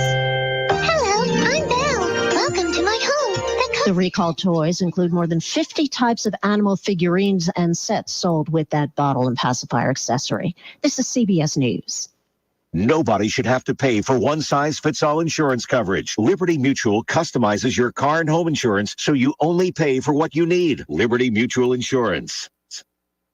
[SPEAKER 18] Hello, I'm Belle. Welcome to my home.
[SPEAKER 9] The recalled toys include more than 50 types of animal figurines and sets sold with that bottle and pacifier accessory. This is CBS News.
[SPEAKER 8] Nobody should have to pay for one-size-fits-all insurance coverage. Liberty Mutual customizes your car and home insurance so you only pay for what you need. Liberty Mutual Insurance.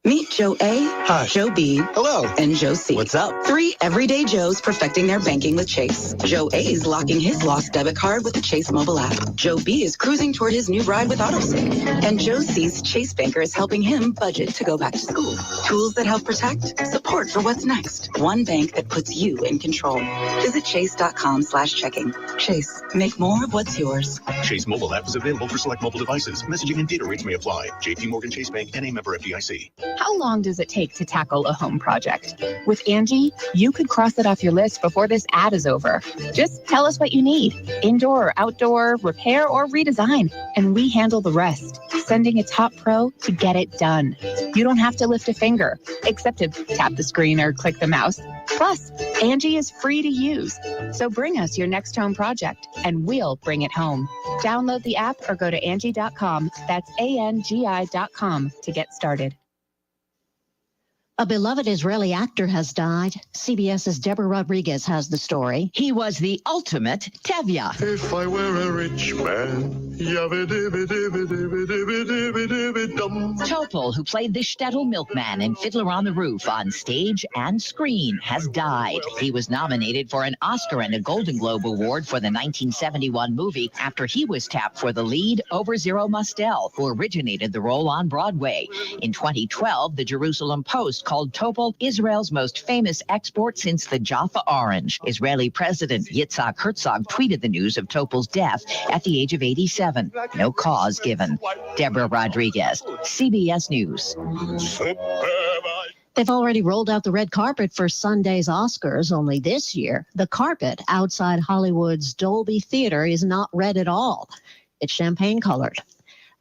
[SPEAKER 19] Meet Joe A,
[SPEAKER 20] Hi.
[SPEAKER 19] Joe B,
[SPEAKER 20] hello,
[SPEAKER 19] and Joe C.
[SPEAKER 20] What's up?
[SPEAKER 19] 3 everyday Joes perfecting their banking with Chase. Joe A is locking his lost debit card with the Chase mobile app. Joe B is cruising toward his new ride with AutoSync. And Joe C's Chase banker is helping him budget to go back to school. Tools that help protect, support for what's next. One bank that puts you in control. Visit chase.com/checking. Chase, make more of what's yours.
[SPEAKER 21] Chase mobile app is available for select mobile devices. Messaging and data rates may apply. JP Morgan Chase Bank, NA member FDIC.
[SPEAKER 22] How long does it take to tackle a home project? With Angie, you could cross it off your list before this ad is over. Just tell us what you need. Indoor or outdoor, repair or redesign. And we handle the rest, sending a top pro to get it done. You don't have to lift a finger, except to tap the screen or click the mouse. Plus, Angie is free to use. So bring us your next home project, and we'll bring it home. Download the app or go to Angie.com. That's ANGI.com to get started.
[SPEAKER 9] A beloved Israeli actor has died. CBS's Deborah Rodriguez has the story.
[SPEAKER 4] He was the ultimate Tevye.
[SPEAKER 20] If I were a rich man,
[SPEAKER 4] Topol, who played the Shtetl milkman in Fiddler on the Roof on stage and screen, has died. He was nominated for an Oscar and a Golden Globe Award for the 1971 movie after he was tapped for the lead over Zero Mostel, who originated the role on Broadway. In 2012, the Jerusalem Post called Topol Israel's most famous export since the Jaffa orange. Israeli President Yitzhak Herzog tweeted the news of Topol's death at the age of 87. No cause given. Deborah Rodriguez, CBS News.
[SPEAKER 9] They've already rolled out the red carpet for Sunday's Oscars, only this year, the carpet outside Hollywood's Dolby Theater is not red at all. It's champagne-colored.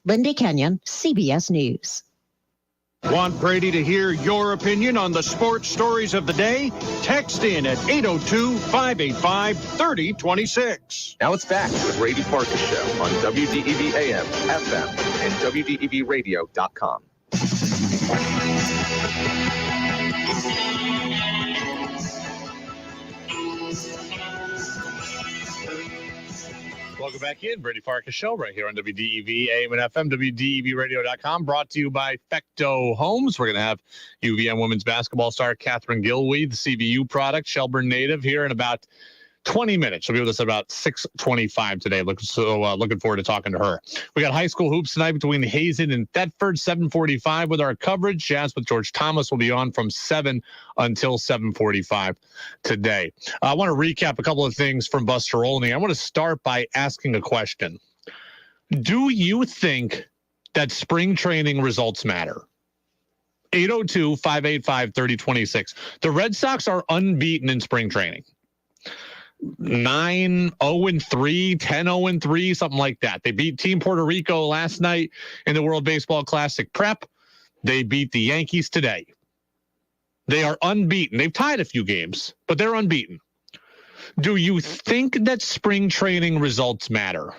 [SPEAKER 9] Lindy Kenyon, CBS News.
[SPEAKER 23] Want Brady to hear your opinion on the sports stories of the day? Text in at 802-585-3026.
[SPEAKER 3] Now it's back to the Brady Farkas Show on WDEV AM, FM, and WDEVradio.com.
[SPEAKER 1] Welcome back in. Brady Farkas Show right here on WDEV, AM and FM, WDEVradio.com, brought to you by Fecto Homes. We're going to have UVM women's basketball star Catherine Gilwee, the CBU product, Shelburne native, here in about 20 minutes. She'll be with us at about 6:25 today. Looking forward to talking to her. We got high school hoops tonight between Hazen and Thetford, 7:45 with our coverage. Jazz with George Thomas will be on from 7 until 7:45 today. I want to recap a couple of things from Buster Olney. I want to start by asking a question. Do you think that spring training results matter? 802-585-3026. The Red Sox are unbeaten in spring training. 9-0-3, 10-0-3, something like that. They beat Team Puerto Rico last night in the World Baseball Classic Prep. They beat the Yankees today. They are unbeaten. They've tied a few games, but they're unbeaten. Do you think that spring training results matter?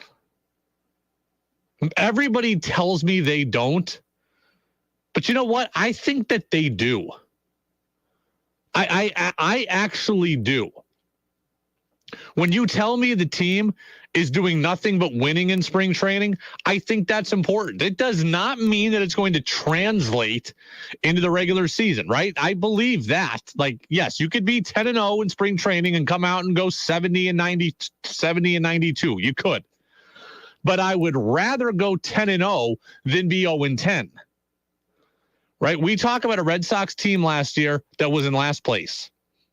[SPEAKER 1] Everybody tells me they don't, but you know what? I think that they do. I actually do. When you tell me the team is doing nothing but winning in spring training, I think that's important. It does not mean that it's going to translate into the regular season, right? I believe that. Like, yes, you could be 10-0 in spring training and come out and go 70-92. You could. But I would rather go 10-0 than be 0-10. Right? We talk about a Red Sox team last year that was in last place,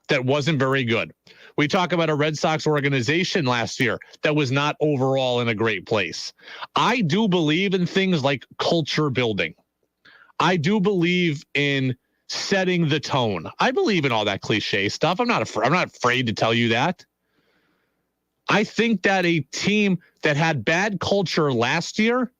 [SPEAKER 1] that wasn't very good. We talk about a Red Sox organization last year that was not overall in a great place. I do believe in things like culture building. I do believe in setting the tone. I believe in all that cliche stuff. I'm not afraid to tell you that. I think that a team that had bad culture last year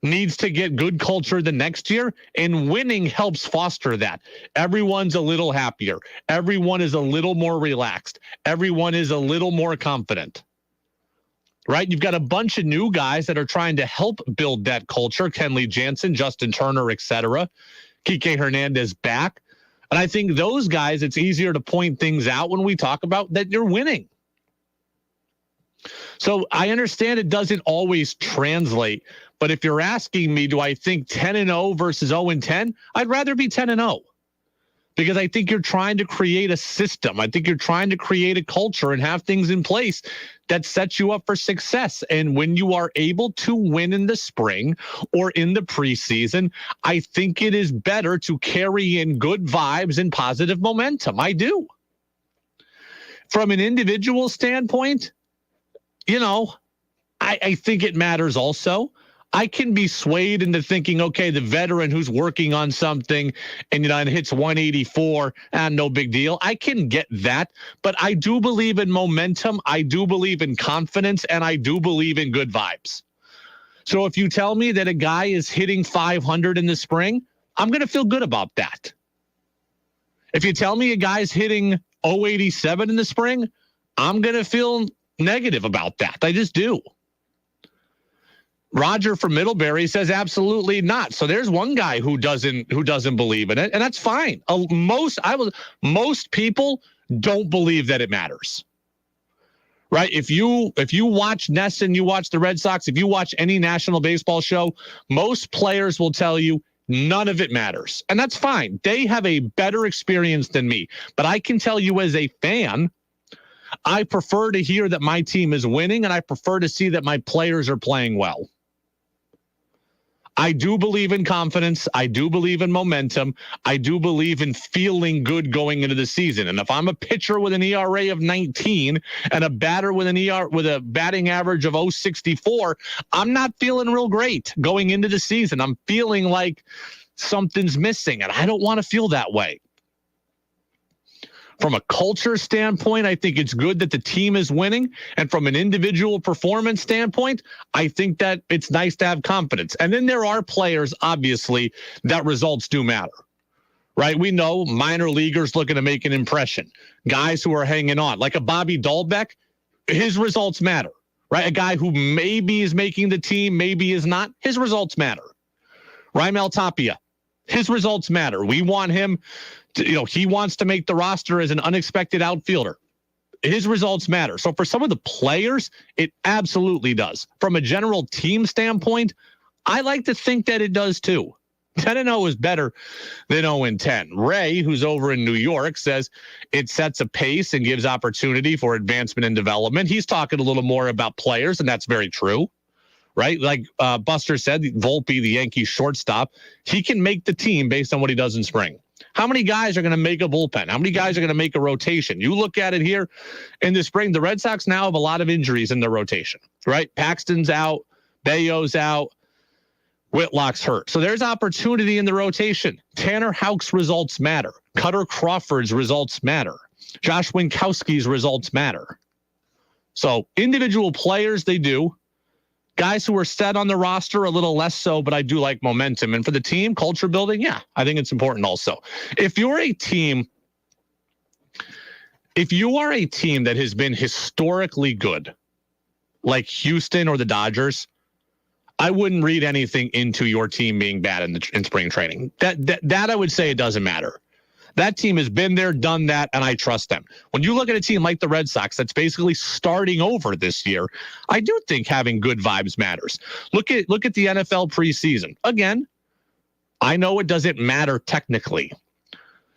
[SPEAKER 1] needs to get good culture the next year, and winning helps foster that. Everyone's a little happier. Everyone is a little more relaxed. Everyone is a little more confident. Right? You've got a bunch of new guys that are trying to help build that culture. Kenley Jansen, Justin Turner, etc. Kike Hernandez back. And I think those guys, it's easier to point things out when we talk about that you're winning. So I understand it doesn't always translate, but if you're asking me, do I think 10-0 versus 0-10? I'd rather be 10-0 because I think you're trying to create a system. I think you're trying to create a culture and have things in place that sets you up for success. And when you are able to win in the spring or in the preseason, I think it is better to carry in good vibes and positive momentum. I do. From an individual standpoint, you know, I think it matters also. I can be swayed into thinking, okay, the veteran who's working on something and, and hits 184, and no big deal. I can get that, but I do believe in momentum. I do believe in confidence, and I do believe in good vibes. So if you tell me that a guy is hitting 500 in the spring, I'm going to feel good about that. If you tell me a guy's hitting 087 in the spring, I'm going to feel negative about that. I just do. Roger from Middlebury says absolutely not. So there's one guy who doesn't believe in it, and that's fine. Most people don't believe that it matters. Right? If you watch Nesson, you watch the Red Sox, if you watch any national baseball show, most players will tell you none of it matters. And that's fine. They have a better experience than me. But I can tell you as a fan, I prefer to hear that my team is winning, and I prefer to see that my players are playing well. I do believe in confidence. I do believe in momentum. I do believe in feeling good going into the season. And if I'm a pitcher with an ERA of 19 and a batter with a batting average of 064, I'm not feeling real great going into the season. I'm feeling like something's missing, and I don't want to feel that way. From a culture standpoint, I think it's good that the team is winning. And from an individual performance standpoint, I think that it's nice to have confidence. And then there are players, obviously, that results do matter, right? We know minor leaguers looking to make an impression. Guys who are hanging on, like a Bobby Dahlbeck, his results matter, right? A guy who maybe is making the team, maybe is not, his results matter. Raimel Tapia, his results matter. We want him to, he wants to make the roster as an unexpected outfielder. His results matter. So for some of the players, it absolutely does. From a general team standpoint, I like to think that it does too. 10-0 is better than 0-10. Ray, who's over in New York, says it sets a pace and gives opportunity for advancement and development. He's talking a little more about players, and that's very true. Right? Like Buster said, Volpe, the Yankees shortstop, he can make the team based on what he does in spring. How many guys are going to make a bullpen? How many guys are going to make a rotation? You look at it here in the spring, the Red Sox now have a lot of injuries in their rotation, right? Paxton's out, Bayo's out, Whitlock's hurt. So there's opportunity in the rotation. Tanner Houck's results matter. Cutter Crawford's results matter. Josh Winkowski's results matter. So individual players, they do. Guys who are set on the roster, a little less so, but I do like momentum. And for the team, culture building, yeah, I think it's important also. If you are a team that has been historically good, like Houston or the Dodgers, I wouldn't read anything into your team being bad in spring training. That I would say it doesn't matter. That team has been there, done that, and I trust them. When you look at a team like the Red Sox that's basically starting over this year, I do think having good vibes matters. Look at the NFL preseason. Again, I know it doesn't matter technically.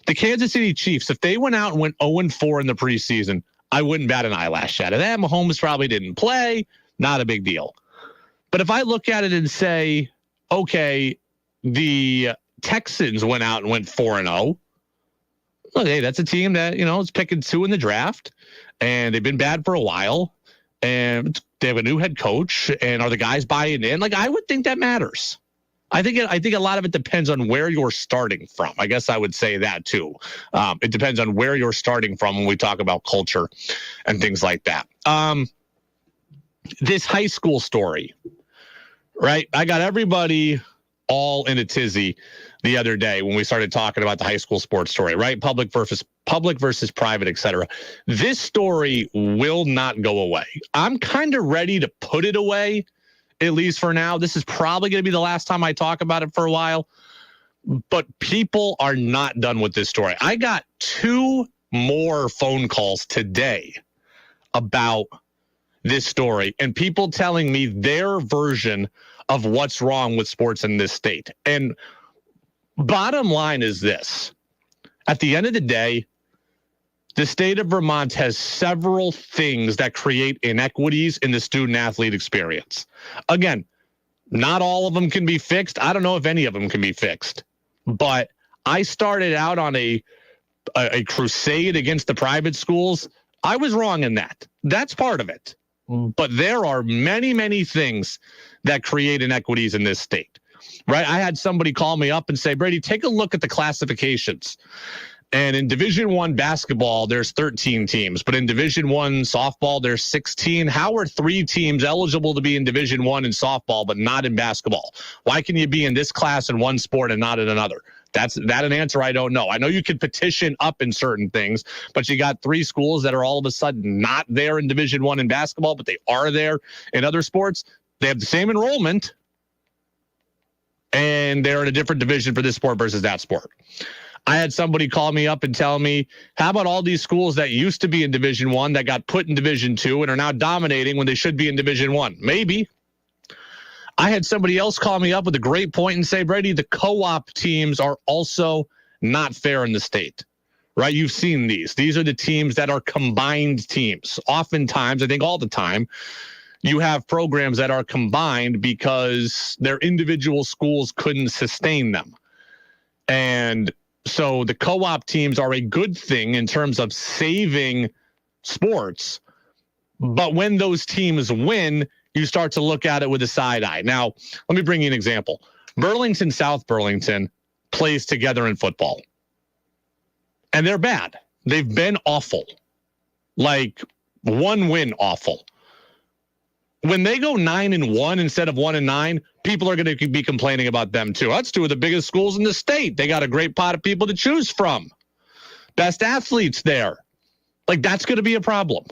[SPEAKER 1] The Kansas City Chiefs, if they went out and went 0-4 in the preseason, I wouldn't bat an eyelash at it. Mahomes probably didn't play, not a big deal. But if I look at it and say, okay, the Texans went out and went 4-0, look, hey, that's a team that, is picking 2 in the draft, and they've been bad for a while, and they have a new head coach, and are the guys buying in? Like, I would think that matters. I think a lot of it depends on where you're starting from. I guess I would say that too. It depends on where you're starting from when we talk about culture and things like that. This high school story, right? I got everybody all in a tizzy the other day when we started talking about the high school sports story, right? Public versus private, et cetera. This story will not go away. I'm kind of ready to put it away, at least for now. This is probably going to be the last time I talk about it for a while, but people are not done with this story. I got 2 more phone calls today about this story and people telling me their version of what's wrong with sports in this state. And bottom line is this. At the end of the day, the state of Vermont has several things that create inequities in the student-athlete experience. Again, not all of them can be fixed. I don't know if any of them can be fixed. But I started out on a crusade against the private schools. I was wrong in that. That's part of it. But there are many, many things that create inequities in this state, right? I had somebody call me up and say, Brady, take a look at the classifications. And in Division I basketball, there's 13 teams. But in Division I softball, there's 16. How are 3 teams eligible to be in Division I in softball, but not in basketball? Why can you be in this class in one sport and not in another? That's an answer I don't know. I know you can petition up in certain things, but you got 3 schools that are all of a sudden not there in Division I in basketball, but they are there in other sports. They have the same enrollment, and they're in a different division for this sport versus that sport. I had somebody call me up and tell me, how about all these schools that used to be in Division I that got put in Division II and are now dominating when they should be in Division I? Maybe. I had somebody else call me up with a great point and say, Brady, the co-op teams are also not fair in the state, right? You've seen these. These are the teams that are combined teams. Oftentimes, I think all the time, you have programs that are combined because their individual schools couldn't sustain them. And so the co-op teams are a good thing in terms of saving sports. But when those teams win, you start to look at it with a side eye. Now, let me bring you an example. Burlington, South Burlington plays together in football. And they're bad. They've been awful. Like 1 win awful. When they go 9-1 instead of 1-9, people are going to be complaining about them too. That's 2 of the biggest schools in the state. They got a great pot of people to choose from. Best athletes there. Like, that's going to be a problem.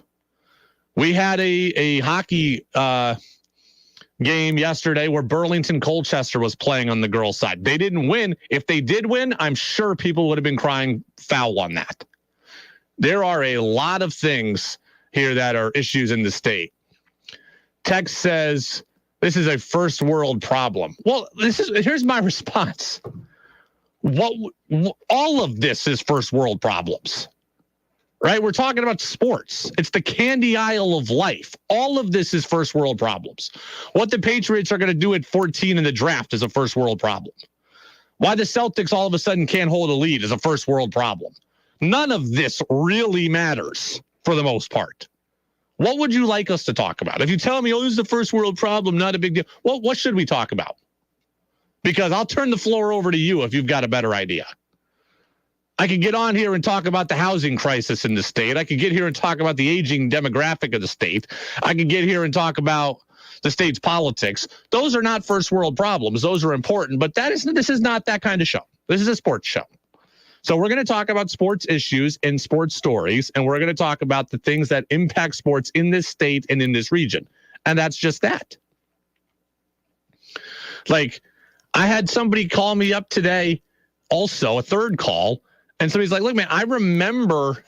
[SPEAKER 1] We had a hockey game yesterday where Burlington Colchester was playing on the girls' side. They didn't win. If they did win, I'm sure people would have been crying foul on that. There are a lot of things here that are issues in the state. Text says this is a first world problem. Well, here's my response. All of this is first world problems. Right? We're talking about sports. It's the candy aisle of life. All of this is first world problems. What the Patriots are going to do at 14 in the draft is a first world problem. Why the Celtics all of a sudden can't hold a lead is a first world problem. None of this really matters for the most part. What would you like us to talk about? If you tell me, oh, this is a first world problem, not a big deal. Well, what should we talk about? Because I'll turn the floor over to you if you've got a better idea. I could get on here and talk about the housing crisis in the state. I could get here and talk about the aging demographic of the state. I could get here and talk about the state's politics. Those are not first world problems. Those are important, but this is not that kind of show. This is a sports show. So we're going to talk about sports issues and sports stories, and we're going to talk about the things that impact sports in this state and in this region. And that's just that. Like, I had somebody call me up today, also a third call, and somebody's like, look, man, I remember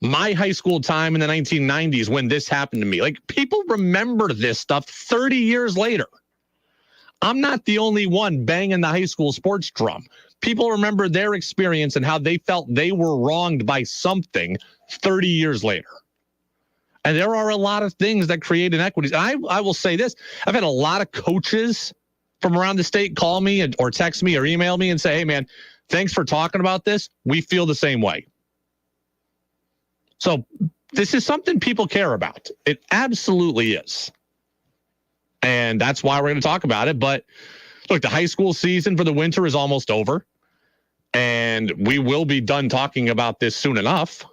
[SPEAKER 1] my high school time in the 1990s when this happened to me. Like, people remember this stuff 30 years later. I'm not the only one banging the high school sports drum. People remember their experience and how they felt they were wronged by something 30 years later. And there are a lot of things that create inequities. I will say this. I've had a lot of coaches from around the state call me or text me or email me and say, hey, man, thanks for talking about this. We feel the same way. So this is something people care about. It absolutely is. And that's why we're going to talk about it. But look, the high school season for the winter is almost over. And we will be done talking about this soon enough.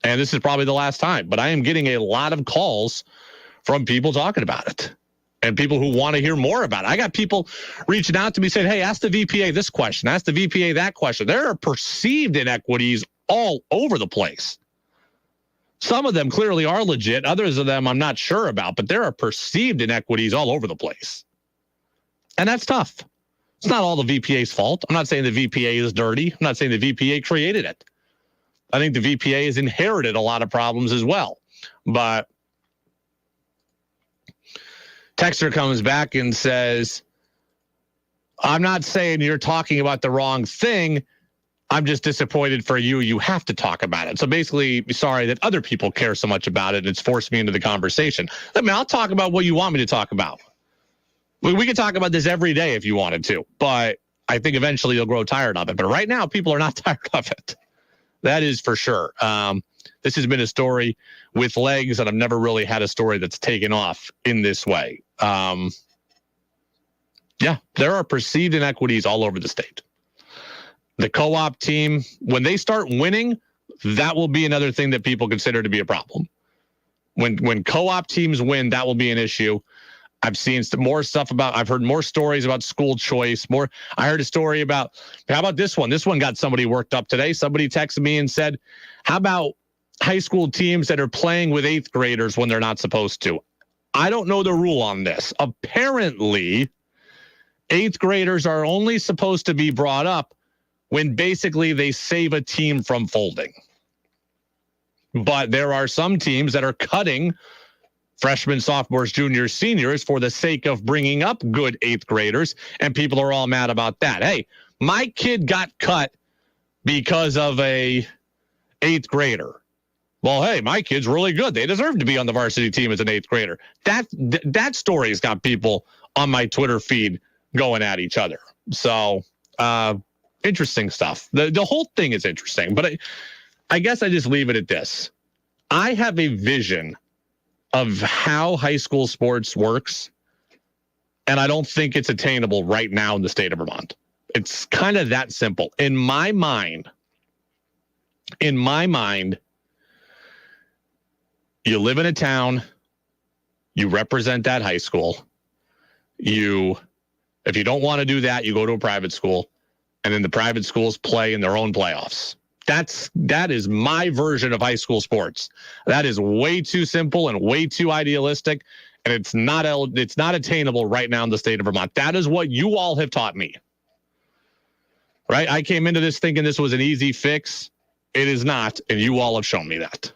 [SPEAKER 1] And this is probably the last time. But I am getting a lot of calls from people talking about it. And people who want to hear more about it. I got people reaching out to me saying, hey, ask the VPA this question. Ask the VPA that question. There are perceived inequities all over the place. Some of them clearly are legit. Others of them I'm not sure about. But there are perceived inequities all over the place. And that's tough. It's not all the VPA's fault. I'm not saying the VPA is dirty. I'm not saying the VPA created it. I think the VPA has inherited a lot of problems as well. But Texter comes back and says, I'm not saying you're talking about the wrong thing. I'm just disappointed for you. You have to talk about it. So basically, sorry that other people care so much about it. And it's forced me into the conversation. I mean, I'll talk about what you want me to talk about. We could talk about this every day if you wanted to, but I think eventually you'll grow tired of it. But right now, people are not tired of it. That is for sure. This has been a story with legs, and I've never really had a story that's taken off in this way. Yeah, there are perceived inequities all over the state. The co-op team, when they start winning, that will be another thing that people consider to be a problem. When co-op teams win, that will be an issue. I've seen more stuff I've heard more stories about school choice. I heard a story about, how about this one? This one got somebody worked up today. Somebody texted me and said, how about high school teams that are playing with 8th graders when they're not supposed to? I don't know the rule on this. Apparently, 8th graders are only supposed to be brought up when basically they save a team from folding. But there are some teams that are cutting freshmen, sophomores, juniors, seniors for the sake of bringing up good 8th graders, and people are all mad about that. Hey, my kid got cut because of a 8th grader. Well, hey, my kid's really good. They deserve to be on the varsity team as an 8th grader. That story's got people on my Twitter feed going at each other. So, interesting stuff. The whole thing is interesting, but I guess I just leave it at this. I have a vision of how high school sports works, and I don't think it's attainable right now in the state of Vermont. It's kind of that simple. In my mind, you live in a town, you represent that high school. If you don't want to do that, you go to a private school, and then the private schools play in their own playoffs. That is my version of high school sports. That is way too simple and way too idealistic, and it's not attainable right now in the state of Vermont. That is what you all have taught me. Right? I came into this thinking this was an easy fix. It is not, and you all have shown me that.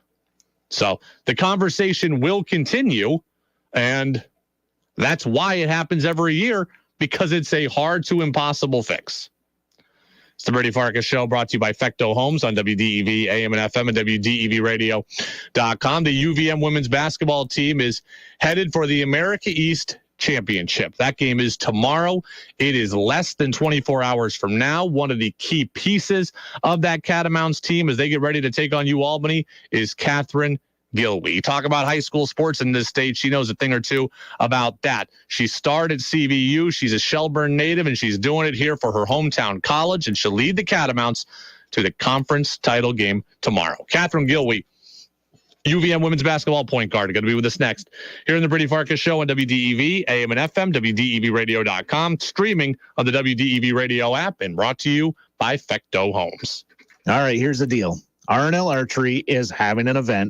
[SPEAKER 1] So the conversation will continue, and that's why it happens every year, because it's a hard to impossible fix. It's the Brady Farkas Show, brought to you by Fecto Homes on WDEV, AM and FM, and WDEVradio.com. The UVM women's basketball team is headed for the America East Championship. That game is tomorrow. It is less than 24 hours from now. One of the key pieces of that Catamounts team as they get ready to take on Albany is Catherine Gilwee. You talk about high school sports in this state. She knows a thing or two about that. She starred at CVU. She's a Shelburne native, and she's doing it here for her hometown college, and she'll lead the Catamounts to the conference title game tomorrow. Catherine Gilwee, UVM women's basketball point guard, going to be with us next here in the Brady Farkas Show on WDEV, AM and FM, WDEVradio.com, streaming on the WDEV radio app, and brought to you by Fecto Homes.
[SPEAKER 5] All right, here's the deal. R&L Archery is having an event